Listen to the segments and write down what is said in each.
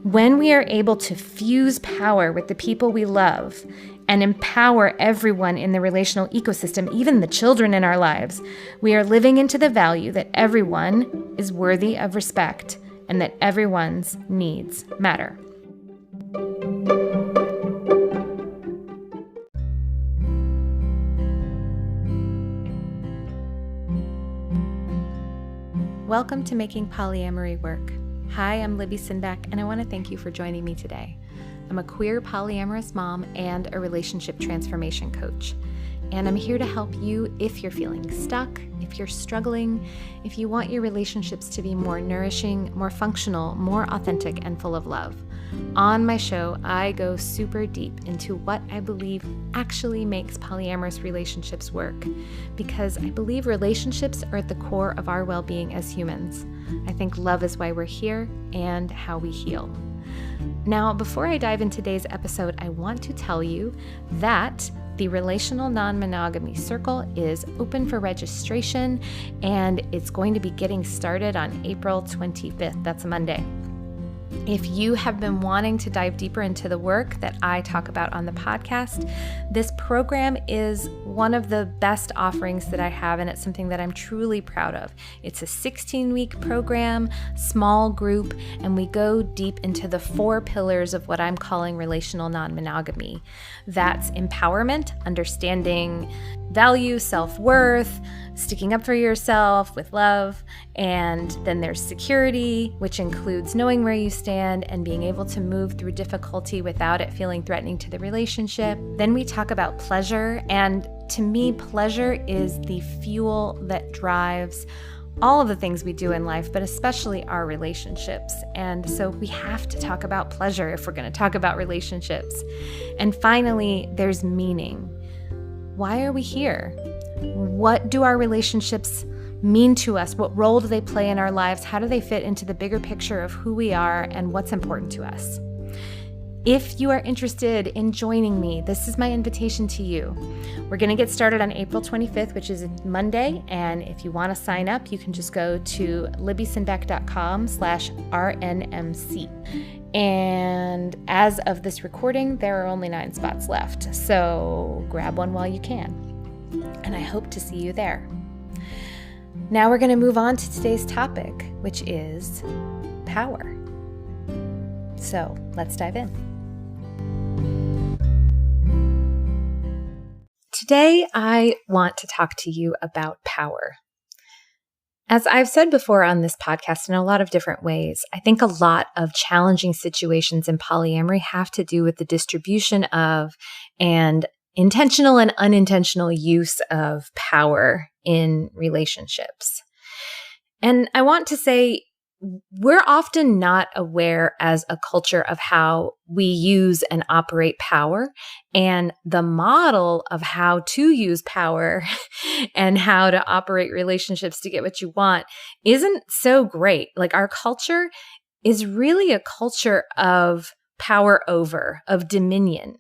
When we are able to fuse power with the people we love and empower everyone in the relational ecosystem, even the children in our lives, we are living into the value that everyone is worthy of respect and that everyone's needs matter. Welcome to Making Polyamory Work. Hi, I'm Libby and I want to thank you for joining me today. I'm a queer polyamorous mom and a relationship transformation coach. And I'm here to help you if you're feeling stuck, if you're struggling, if you want your relationships to be more nourishing, more functional, more authentic, and full of love. On my show, I go super deep into what I believe actually makes polyamorous relationships work, because I believe relationships are at the core of our well-being as humans. I think love is why we're here and how we heal. Now, before I dive into today's episode, I want to tell you that the Relational Non-Monogamy Circle is open for registration, and it's going to be getting started on April 25th. That's a Monday. If you have been wanting to dive deeper into the work that I talk about on the podcast, this program is one of the best offerings that I have, and it's something that I'm truly proud of. It's a 16-week program, small group, and we go deep into the 4 pillars of what I'm calling relational non-monogamy. That's empowerment, understanding value, self-worth, sticking up for yourself with love, and then there's security, which includes knowing where you stand and being able to move through difficulty without it feeling threatening to the relationship. Then we talk about pleasure, and to me, pleasure is the fuel that drives all of the things we do in life, but especially our relationships. And so we have to talk about pleasure if we're going to talk about relationships. And finally, there's meaning. Why are we here? What do our relationships mean to us? What role do they play in our lives? How do they fit into the bigger picture of who we are and what's important to us? If you are interested in joining me, this is my invitation to you. We're going to get started on April 25th, which is Monday. And if you want to sign up, you can just go to libbysinbeck.com/RNMC. And as of this recording, there are only 9 spots left. So grab one while you can. And I hope to see you there. Now we're going to move on to today's topic, which is power. So let's dive in. Today, I want to talk to you about power. As I've said before on this podcast in a lot of different ways, I think a lot of challenging situations in polyamory have to do with the distribution of and intentional and unintentional use of power in relationships. And I want to say, we're often not aware as a culture of how we use and operate power, and the model of how to use power and how to operate relationships to get what you want isn't so great. Like, our culture is really a culture of power over, of dominion.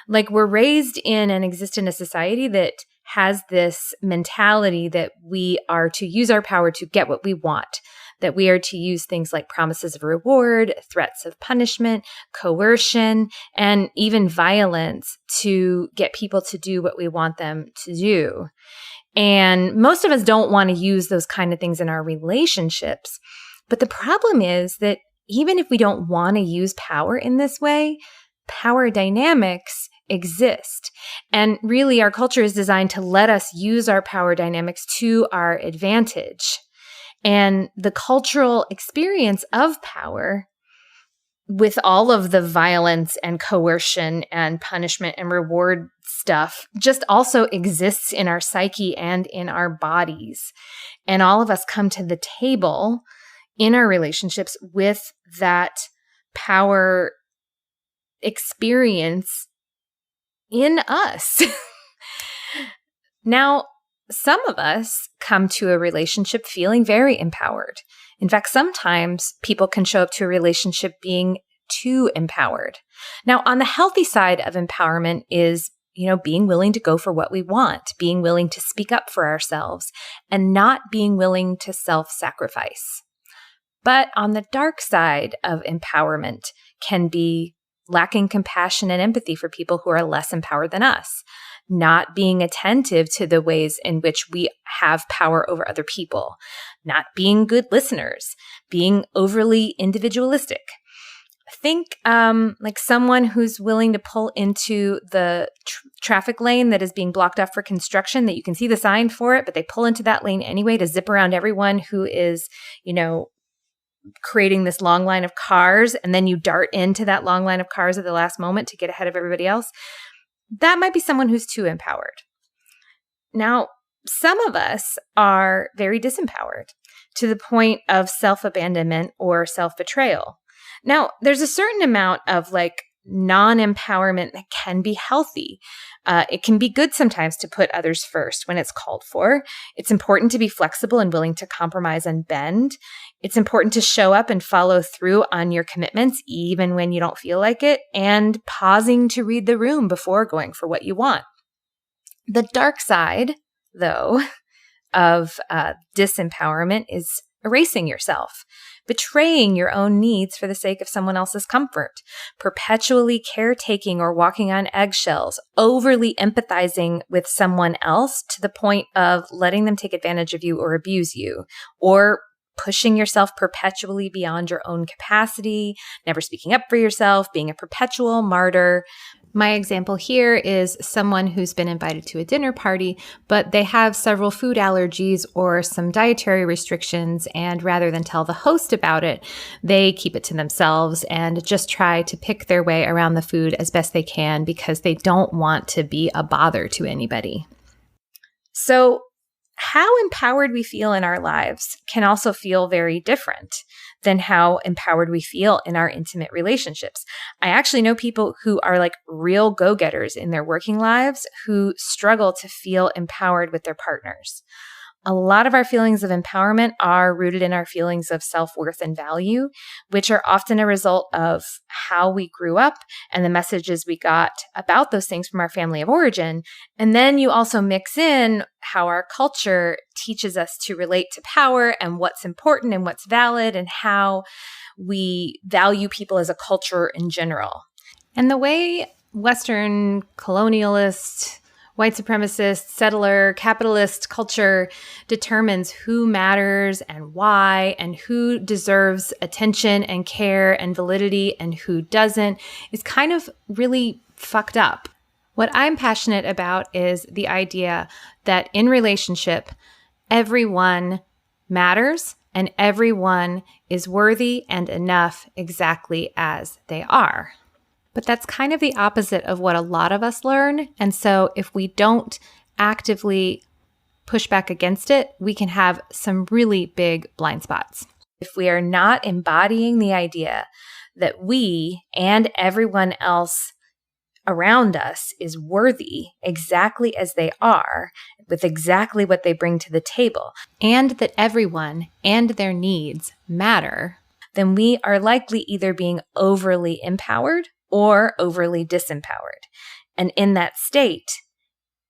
Like, we're raised in and exist in a society that has this mentality that we are to use our power to get what we want, that we are to use things like promises of reward, threats of punishment, coercion, and even violence to get people to do what we want them to do. And most of us don't want to use those kind of things in our relationships. But the problem is that even if we don't want to use power in this way, power dynamics exist. And really, our culture is designed to let us use our power dynamics to our advantage. And the cultural experience of power, with all of the violence and coercion and punishment and reward stuff, just also exists in our psyche and in our bodies. And all of us come to the table in our relationships with that power experience in us. Now, some of us come to a relationship feeling very empowered. In fact, sometimes people can show up to a relationship being too empowered. Now, on the healthy side of empowerment is, being willing to go for what we want, being willing to speak up for ourselves, and not being willing to self-sacrifice. But on the dark side of empowerment can be lacking compassion and empathy for people who are less empowered than us, not being attentive to the ways in which we have power over other people, not being good listeners, being overly individualistic. Think like someone who's willing to pull into the traffic lane that is being blocked off for construction, that you can see the sign for it, but they pull into that lane anyway to zip around everyone who is, creating this long line of cars, and then you dart into that long line of cars at the last moment to get ahead of everybody else. That might be someone who's too empowered. Now, some of us are very disempowered to the point of self-abandonment or self-betrayal. Now, there's a certain amount of non-empowerment that can be healthy. It can be good sometimes to put others first when it's called for. It's important to be flexible and willing to compromise and bend. It's important to show up and follow through on your commitments, even when you don't feel like it, and pausing to read the room before going for what you want. The dark side, though, of disempowerment is erasing yourself, betraying your own needs for the sake of someone else's comfort, perpetually caretaking or walking on eggshells, overly empathizing with someone else to the point of letting them take advantage of you or abuse you, or pushing yourself perpetually beyond your own capacity, never speaking up for yourself, being a perpetual martyr. My example here is someone who's been invited to a dinner party, but they have several food allergies or some dietary restrictions, and rather than tell the host about it, they keep it to themselves and just try to pick their way around the food as best they can because they don't want to be a bother to anybody. So, how empowered we feel in our lives can also feel very different than how empowered we feel in our intimate relationships. I actually know people who are real go-getters in their working lives who struggle to feel empowered with their partners. A lot of our feelings of empowerment are rooted in our feelings of self-worth and value, which are often a result of how we grew up and the messages we got about those things from our family of origin. And then you also mix in how our culture teaches us to relate to power and what's important and what's valid and how we value people as a culture in general. And the way Western colonialist, white supremacist, settler, capitalist culture determines who matters and why and who deserves attention and care and validity and who doesn't is kind of really fucked up. What I'm passionate about is the idea that in relationship, everyone matters and everyone is worthy and enough exactly as they are. But that's kind of the opposite of what a lot of us learn. And so if we don't actively push back against it, we can have some really big blind spots. If we are not embodying the idea that we and everyone else around us is worthy exactly as they are, with exactly what they bring to the table, and that everyone and their needs matter, then we are likely either being overly empowered or overly disempowered. And in that state,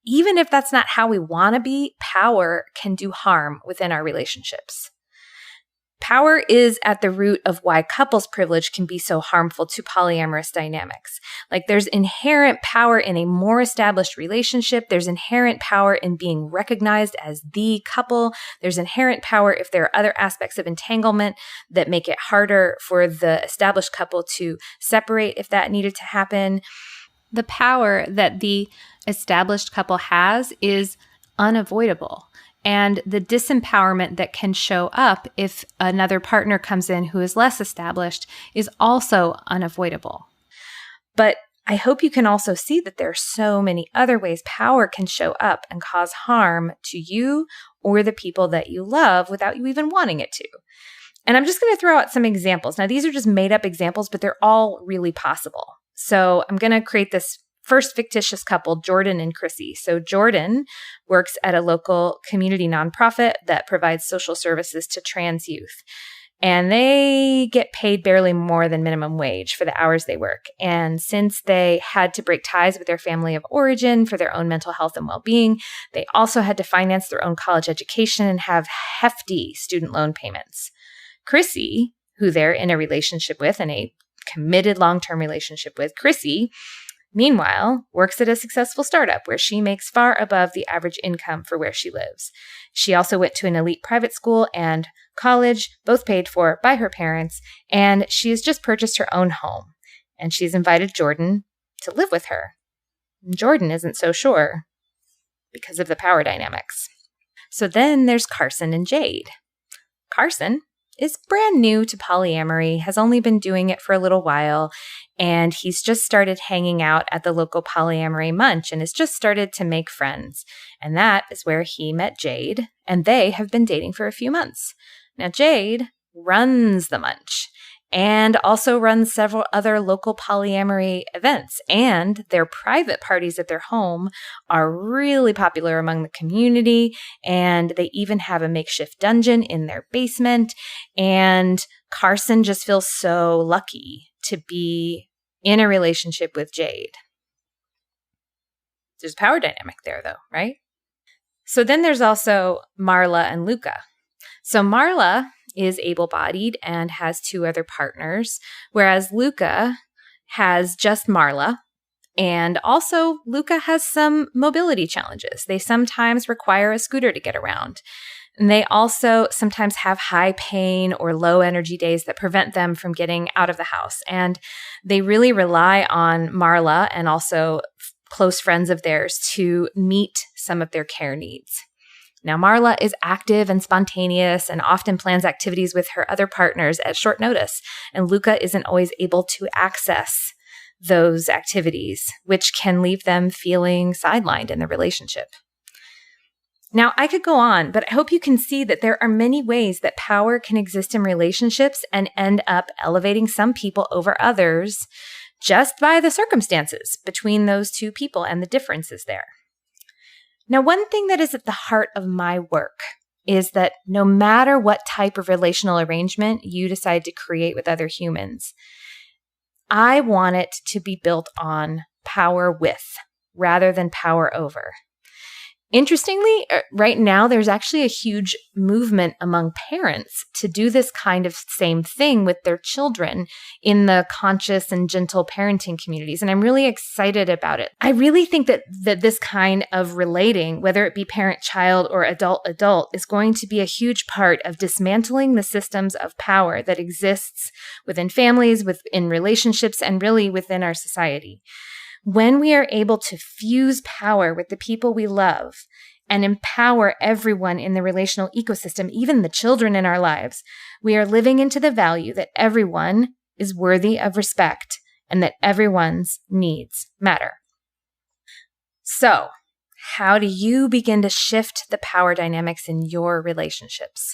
even if that's not how we want to be, power can do harm within our relationships. Power is at the root of why couples privilege can be so harmful to polyamorous dynamics. There's inherent power in a more established relationship. There's inherent power in being recognized as the couple. There's inherent power if there are other aspects of entanglement that make it harder for the established couple to separate if that needed to happen. The power that the established couple has is unavoidable. And the disempowerment that can show up if another partner comes in who is less established is also unavoidable. But I hope you can also see that there are so many other ways power can show up and cause harm to you or the people that you love without you even wanting it to. And I'm just going to throw out some examples. Now, these are just made up examples, but they're all really possible. So I'm going to create this first fictitious couple, Jordan and Chrissy. So Jordan works at a local community nonprofit that provides social services to trans youth. And they get paid barely more than minimum wage for the hours they work. And since they had to break ties with their family of origin for their own mental health and well-being, they also had to finance their own college education and have hefty student loan payments. Chrissy, who they're in a relationship with, in a committed long-term relationship with, Chrissy, meanwhile, works at a successful startup where she makes far above the average income for where she lives. She also went to an elite private school and college, both paid for by her parents, and she has just purchased her own home. And she's invited Jordan to live with her. Jordan isn't so sure because of the power dynamics. So then there's Carson and Jade. Carson is brand new to polyamory, has only been doing it for a little while, and he's just started hanging out at the local polyamory munch and has just started to make friends. And that is where he met Jade, and they have been dating for a few months. Now, Jade runs the munch and also runs several other local polyamory events. And their private parties at their home are really popular among the community. And they even have a makeshift dungeon in their basement. And Carson just feels so lucky to be in a relationship with Jade. There's a power dynamic there, though, right? So then there's also Marla and Luca. So Marla is able-bodied and has two other partners, whereas Luca has just Marla. And also, Luca has some mobility challenges. They sometimes require a scooter to get around. And they also sometimes have high pain or low energy days that prevent them from getting out of the house. And they really rely on Marla and also close friends of theirs to meet some of their care needs. Now, Marla is active and spontaneous and often plans activities with her other partners at short notice, and Luca isn't always able to access those activities, which can leave them feeling sidelined in the relationship. Now, I could go on, but I hope you can see that there are many ways that power can exist in relationships and end up elevating some people over others just by the circumstances between those two people and the differences there. Now, one thing that is at the heart of my work is that no matter what type of relational arrangement you decide to create with other humans, I want it to be built on power with rather than power over. Interestingly, right now, there's actually a huge movement among parents to do this kind of same thing with their children in the conscious and gentle parenting communities. And I'm really excited about it. I really think that this kind of relating, whether it be parent-child or adult-adult, is going to be a huge part of dismantling the systems of power that exists within families, within relationships, and really within our society. When we are able to fuse power with the people we love and empower everyone in the relational ecosystem, even the children in our lives, we are living into the value that everyone is worthy of respect and that everyone's needs matter. So, how do you begin to shift the power dynamics in your relationships?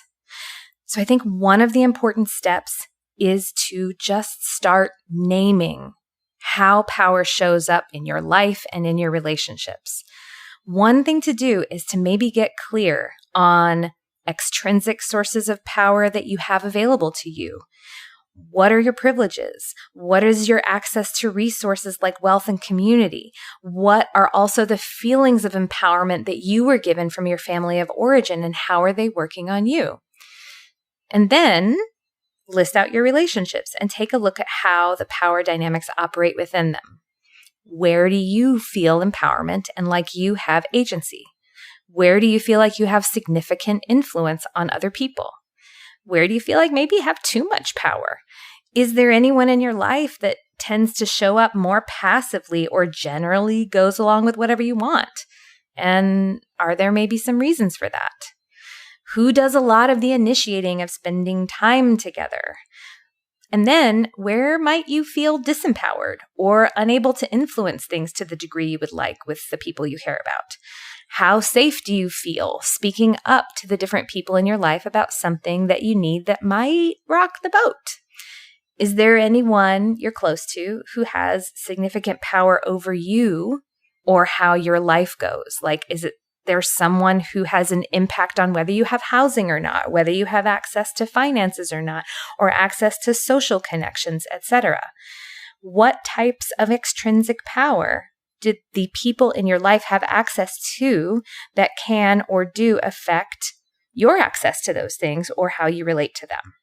So I think one of the important steps is to just start naming how power shows up in your life and in your relationships. One thing to do is to maybe get clear on extrinsic sources of power that you have available to you. What are your privileges? What is your access to resources like wealth and community? What are also the feelings of empowerment that you were given from your family of origin, and how are they working on you? And then list out your relationships and take a look at how the power dynamics operate within them. Where do you feel empowerment and like you have agency? Where do you feel like you have significant influence on other people? Where do you feel like maybe you have too much power? Is there anyone in your life that tends to show up more passively or generally goes along with whatever you want? And are there maybe some reasons for that? Who does a lot of the initiating of spending time together? And then where might you feel disempowered or unable to influence things to the degree you would like with the people you care about? How safe do you feel speaking up to the different people in your life about something that you need that might rock the boat? Is there anyone you're close to who has significant power over you or how your life goes? Like, is it there's someone who has an impact on whether you have housing or not, whether you have access to finances or not, or access to social connections, etc. What types of extrinsic power did the people in your life have access to that can or do affect your access to those things or how you relate to them?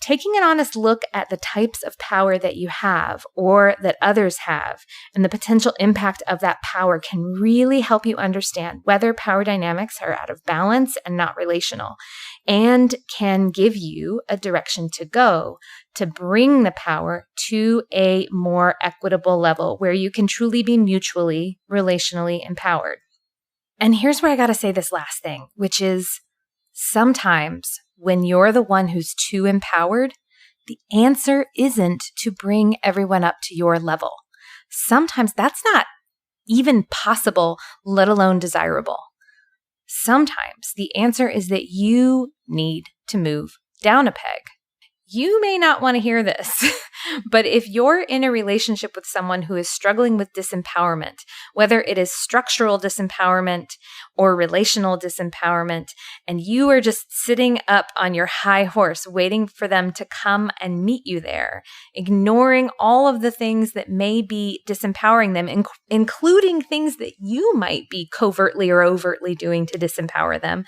taking an honest look at the types of power that you have or that others have and the potential impact of that power can really help you understand whether power dynamics are out of balance and not relational, and can give you a direction to go to bring the power to a more equitable level where you can truly be mutually, relationally empowered. And here's where I got to say this last thing, which is sometimes when you're the one who's too empowered, the answer isn't to bring everyone up to your level. Sometimes that's not even possible, let alone desirable. Sometimes the answer is that you need to move down a peg. You may not want to hear this, but if you're in a relationship with someone who is struggling with disempowerment, whether it is structural disempowerment or relational disempowerment, and you are just sitting up on your high horse waiting for them to come and meet you there, ignoring all of the things that may be disempowering them, including things that you might be covertly or overtly doing to disempower them,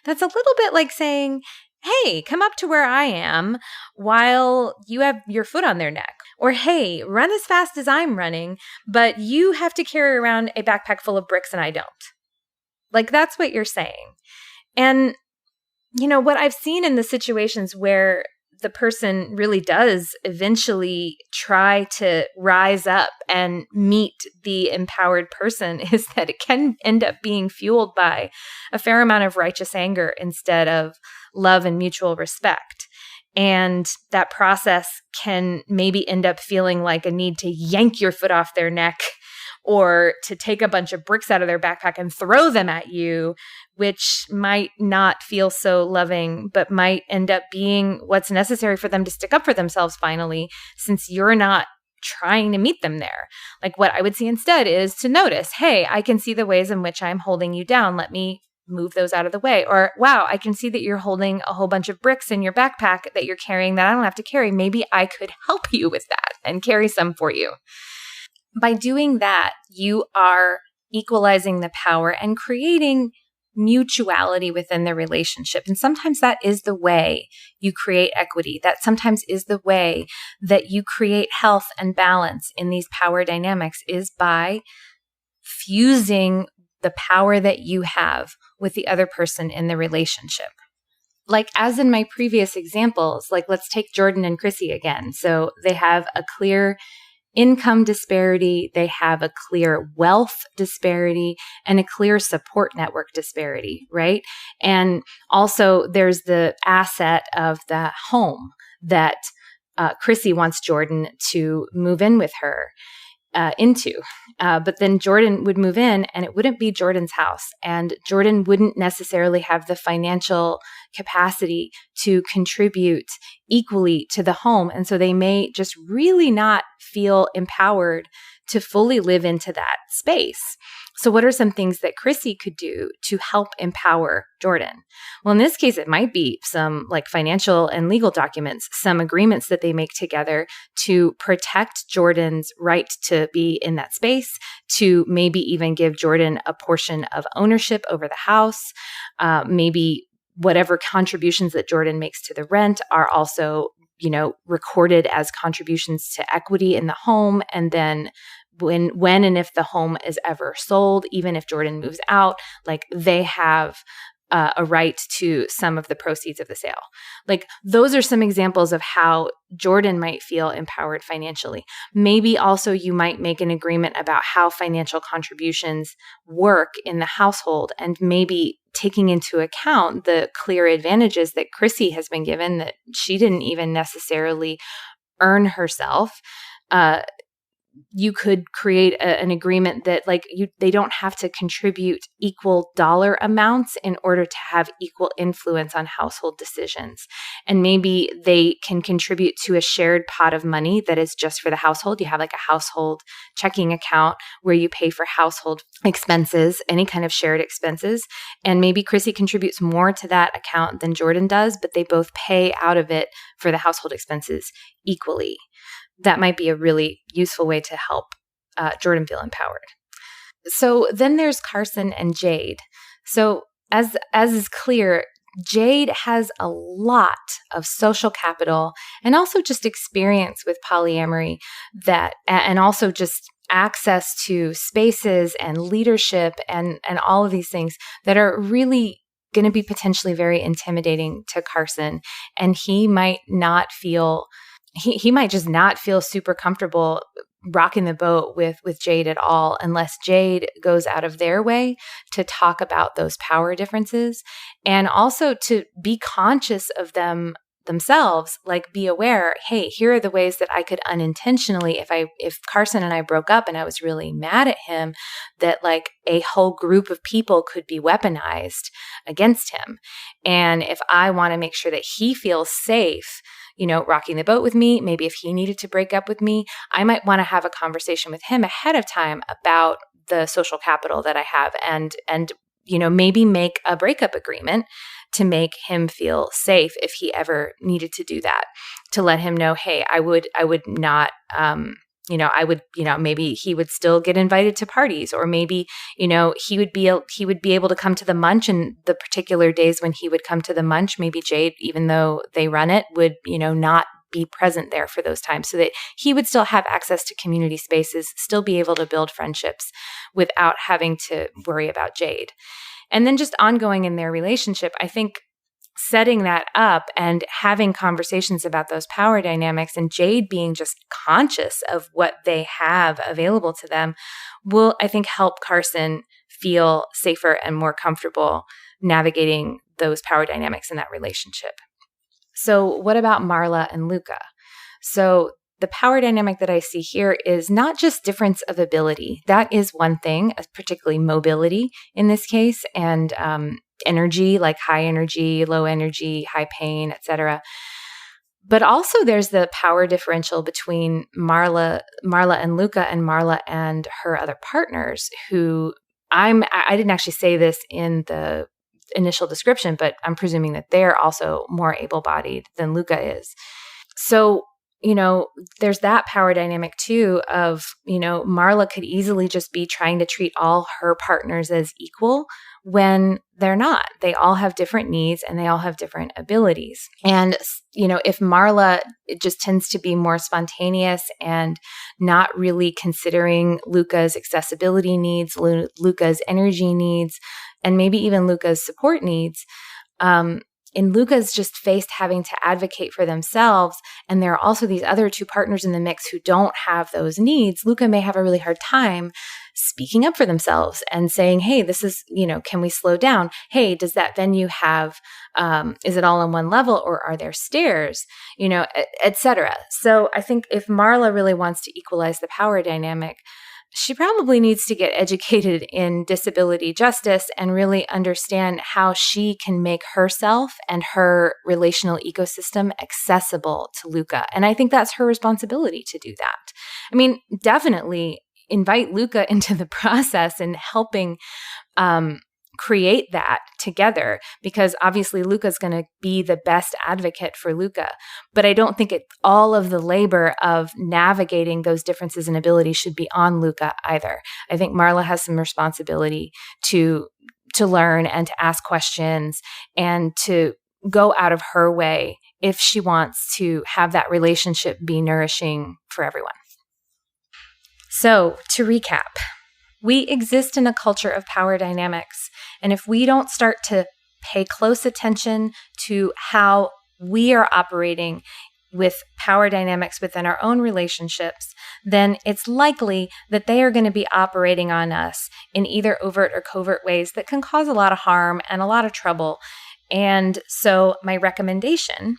that's a little bit like saying, hey, come up to where I am while you have your foot on their neck. Or, hey, run as fast as I'm running, but you have to carry around a backpack full of bricks and I don't. Like, that's what you're saying. And, what I've seen in the situations where the person really does eventually try to rise up and meet the empowered person is that it can end up being fueled by a fair amount of righteous anger instead of love and mutual respect. And that process can maybe end up feeling like a need to yank your foot off their neck or to take a bunch of bricks out of their backpack and throw them at you, which might not feel so loving, but might end up being what's necessary for them to stick up for themselves finally, since you're not trying to meet them there. Like, what I would see instead is to notice, hey, I can see the ways in which I'm holding you down. Let me move those out of the way. Or, wow, I can see that you're holding a whole bunch of bricks in your backpack that you're carrying that I don't have to carry. Maybe I could help you with that and carry some for you. By doing that, you are equalizing the power and creating mutuality within the relationship. And sometimes that is the way you create equity. That sometimes is the way that you create health and balance in these power dynamics, is by fusing the power that you have with the other person in the relationship. Like, as in my previous examples, like, let's take Jordan and Chrissy again. So they have a clear income disparity, they have a clear wealth disparity, and a clear support network disparity, right? And also there's the asset of the home that Chrissy wants Jordan to move in with her into. But then Jordan would move in and it wouldn't be Jordan's house. And Jordan wouldn't necessarily have the financial capacity to contribute equally to the home. And so they may just really not feel empowered to fully live into that space. So what are some things that Chrissy could do to help empower Jordan? Well, in this case, it might be some like financial and legal documents, some agreements that they make together to protect Jordan's right to be in that space, to maybe even give Jordan a portion of ownership over the house. Maybe whatever contributions that Jordan makes to the rent are also, recorded as contributions to equity in the home. And then when and if the home is ever sold, even if Jordan moves out, like, they have a right to some of the proceeds of the sale. Like, those are some examples of how Jordan might feel empowered financially. Maybe also you might make an agreement about how financial contributions work in the household, and maybe taking into account the clear advantages that Chrissy has been given that she didn't even necessarily earn herself. You could create an agreement that they don't have to contribute equal dollar amounts in order to have equal influence on household decisions. And maybe they can contribute to a shared pot of money that is just for the household. You have like a household checking account where you pay for household expenses, any kind of shared expenses. And maybe Chrissy contributes more to that account than Jordan does, but they both pay out of it for the household expenses equally. That might be a really useful way to help Jordan feel empowered. So then there's Carson and Jade. So as is clear, Jade has a lot of social capital and also just experience with polyamory and also just access to spaces and leadership and all of these things that are really going to be potentially very intimidating to Carson. And he might just not feel super comfortable rocking the boat with Jade at all, unless Jade goes out of their way to talk about those power differences and also to be conscious of themselves, like be aware, hey, here are the ways that I could unintentionally, if Carson and I broke up and I was really mad at him, that like a whole group of people could be weaponized against him. And if I want to make sure that he feels safe, rocking the boat with me, maybe if he needed to break up with me, I might want to have a conversation with him ahead of time about the social capital that I have and maybe make a breakup agreement to make him feel safe if he ever needed to do that, to let him know, hey, I would not, maybe he would still get invited to parties, or maybe, he would be able to come to the munch, and the particular days when he would come to the munch, maybe Jade, even though they run it, would, not be present there for those times, so that he would still have access to community spaces, still be able to build friendships without having to worry about Jade. And then just ongoing in their relationship, I think setting that up and having conversations about those power dynamics and Jade being just conscious of what they have available to them will, I think, help Carson feel safer and more comfortable navigating those power dynamics in that relationship. So what about Marla and Luca? So the power dynamic that I see here is not just difference of ability. That is one thing, particularly mobility in this case, and energy, like high energy, low energy, high pain, etc. But also there's the power differential between Marla and Luca, and Marla and her other partners, who I didn't actually say this in the initial description, but I'm presuming that they're also more able-bodied than Luca is. So there's that power dynamic too of, Marla could easily just be trying to treat all her partners as equal when they're not. They all have different needs and they all have different abilities. And, if Marla just tends to be more spontaneous and not really considering Luca's accessibility needs, Luca's energy needs, and maybe even Luca's support needs, and Luca's just faced having to advocate for themselves, and there are also these other two partners in the mix who don't have those needs, Luca may have a really hard time speaking up for themselves and saying, hey, this is, can we slow down? Hey, does that venue have, is it all on one level, or are there stairs, et cetera. So I think if Marla really wants to equalize the power dynamic, she probably needs to get educated in disability justice and really understand how she can make herself and her relational ecosystem accessible to Luca. And I think that's her responsibility to do that. I mean, definitely invite Luca into the process and helping create that together, because obviously Luca's going to be the best advocate for Luca. But I don't think all of the labor of navigating those differences in ability should be on Luca either. I think Marla has some responsibility to learn and to ask questions and to go out of her way if she wants to have that relationship be nourishing for everyone. So to recap, we exist in a culture of power dynamics. And if we don't start to pay close attention to how we are operating with power dynamics within our own relationships, then it's likely that they are going to be operating on us in either overt or covert ways that can cause a lot of harm and a lot of trouble. And so my recommendation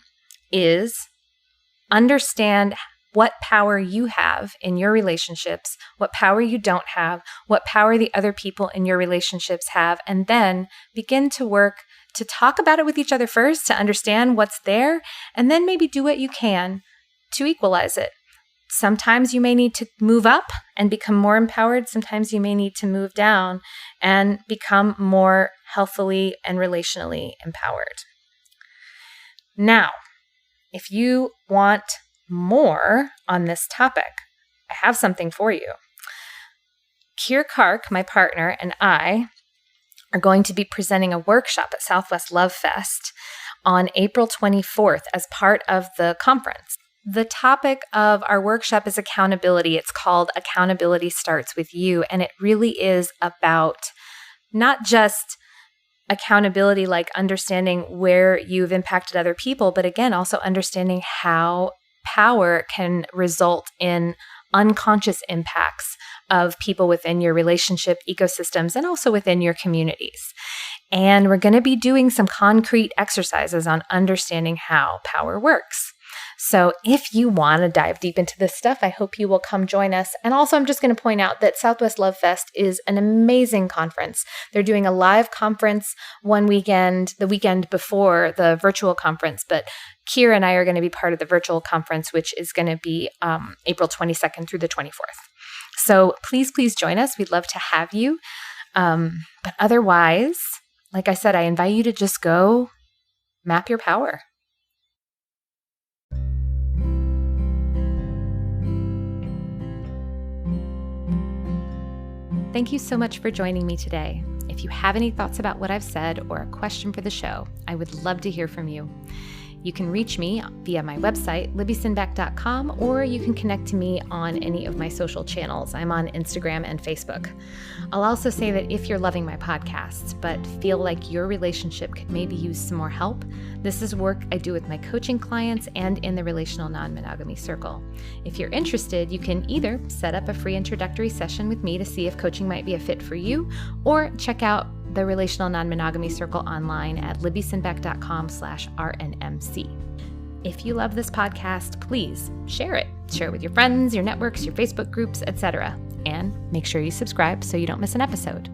is understand what power you have in your relationships, what power you don't have, what power the other people in your relationships have, and then begin to work to talk about it with each other first, to understand what's there, and then maybe do what you can to equalize it. Sometimes you may need to move up and become more empowered. Sometimes you may need to move down and become more healthily and relationally empowered. Now, if you want more on this topic, I have something for you. Keir Kark, my partner, and I are going to be presenting a workshop at Southwest Love Fest on April 24th as part of the conference. The topic of our workshop is accountability. It's called Accountability Starts With You, and it really is about not just accountability, like understanding where you've impacted other people, but again, also understanding how power can result in unconscious impacts of people within your relationship ecosystems and also within your communities. And we're going to be doing some concrete exercises on understanding how power works. So if you want to dive deep into this stuff, I hope you will come join us. And also, I'm just going to point out that Southwest Love Fest is an amazing conference. They're doing a live conference one weekend, the weekend before the virtual conference, but Kira and I are going to be part of the virtual conference, which is going to be April 22nd through the 24th. So please join us. We'd love to have you. But otherwise, like I said, I invite you to just go map your power. Thank you so much for joining me today. If you have any thoughts about what I've said or a question for the show, I would love to hear from you. You can reach me via my website, libbysinback.com, or you can connect to me on any of my social channels. I'm on Instagram and Facebook. I'll also say that if you're loving my podcasts, but feel like your relationship could maybe use some more help, this is work I do with my coaching clients and in the Relational Non-Monogamy Circle. If you're interested, you can either set up a free introductory session with me to see if coaching might be a fit for you, or check out the Relational Non-Monogamy Circle online at libbysinback.com/RNMC. If you love this podcast, please share it. Share it with your friends, your networks, your Facebook groups, etc. And make sure you subscribe so you don't miss an episode.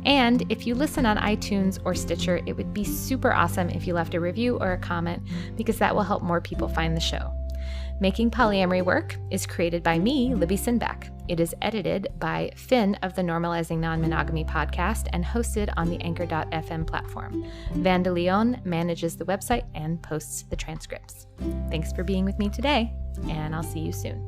And if you listen on iTunes or Stitcher, it would be super awesome if you left a review or a comment, because that will help more people find the show. Making Polyamory Work is created by me, Libby Sinback. It is edited by Finn of the Normalizing Non-Monogamy podcast and hosted on the Anchor.fm platform. Vanda Leon manages the website and posts the transcripts. Thanks for being with me today, and I'll see you soon.